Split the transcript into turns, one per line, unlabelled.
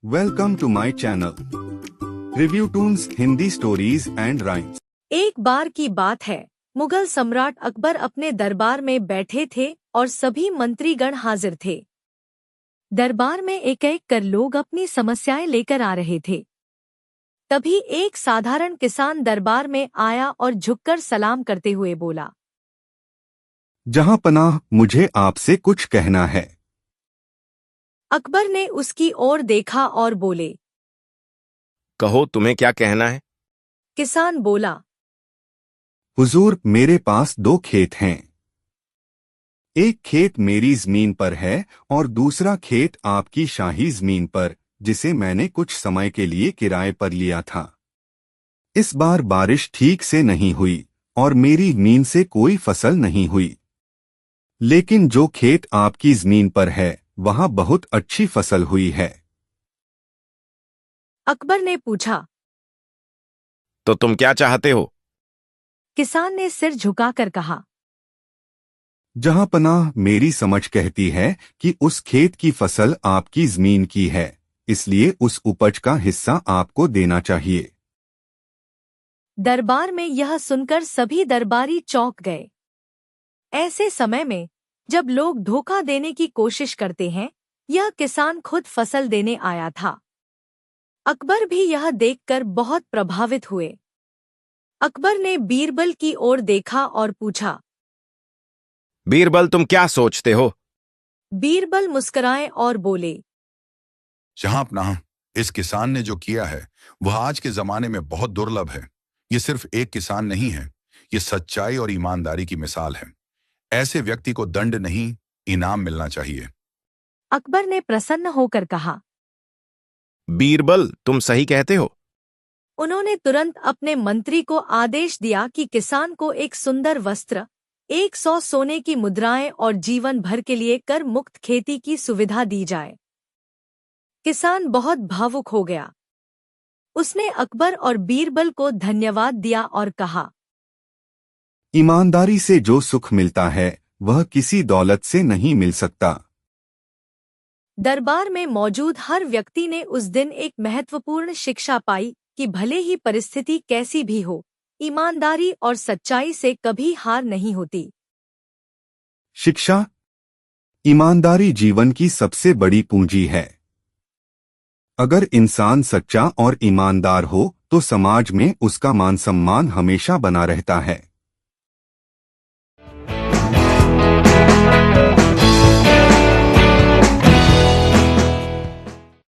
Welcome to my channel review toons Hindi stories and rhymes.
एक बार की बात है, मुगल सम्राट अकबर अपने दरबार में बैठे थे और सभी मंत्रीगण हाजिर थे। दरबार में एक एक कर लोग अपनी समस्याएं लेकर आ रहे थे। तभी एक साधारण किसान दरबार में आया और झुककर सलाम करते हुए बोला,
जहां पनाह, मुझे आपसे कुछ कहना है।
अकबर ने उसकी ओर देखा और बोले,
कहो, तुम्हें क्या कहना है?
किसान बोला,
हुजूर, मेरे पास 2 खेत हैं। एक खेत मेरी जमीन पर है और दूसरा खेत आपकी शाही जमीन पर, जिसे मैंने कुछ समय के लिए किराए पर लिया था। इस बार बारिश ठीक से नहीं हुई और मेरी जमीन से कोई फसल नहीं हुई। लेकिन जो खेत आपकी जमीन पर है, वहां बहुत अच्छी फसल हुई है।
अकबर ने पूछा,
तो तुम क्या चाहते हो?
किसान ने सिर झुकाकर कहा,
जहां पनाह, मेरी समझ कहती है कि उस खेत की फसल आपकी जमीन की है, इसलिए उस उपज का हिस्सा आपको देना चाहिए।
दरबार में यह सुनकर सभी दरबारी चौंक गए। ऐसे समय में जब लोग धोखा देने की कोशिश करते हैं, यह किसान खुद फसल देने आया था। अकबर भी यह देखकर बहुत प्रभावित हुए। अकबर ने बीरबल की ओर देखा और पूछा,
बीरबल, तुम क्या सोचते हो?
बीरबल मुस्कुराए और बोले,
जहांपनाह, इस किसान ने जो किया है वह आज के जमाने में बहुत दुर्लभ है। ये सिर्फ एक किसान नहीं है, ये सच्चाई और ईमानदारी की मिसाल है। ऐसे व्यक्ति को दंड नहीं, इनाम मिलना चाहिए।
अकबर ने प्रसन्न होकर कहा।
बीरबल, तुम सही कहते हो।
उन्होंने तुरंत अपने मंत्री को आदेश दिया कि किसान को एक सुंदर वस्त्र, 100 सोने की मुद्राएं और जीवन भर के लिए कर मुक्त खेती की सुविधा दी जाए। किसान बहुत भावुक हो गया। उसने अकबर और बीरबल को धन्यवाद दिया और कहा,
ईमानदारी से जो सुख मिलता है वह किसी दौलत से नहीं मिल सकता।
दरबार में मौजूद हर व्यक्ति ने उस दिन एक महत्वपूर्ण शिक्षा पाई कि भले ही परिस्थिति कैसी भी हो, ईमानदारी और सच्चाई से कभी हार नहीं होती।
शिक्षा। ईमानदारी जीवन की सबसे बड़ी पूंजी है। अगर इंसान सच्चा और ईमानदार हो तो समाज में उसका मान सम्मान हमेशा बना रहता है।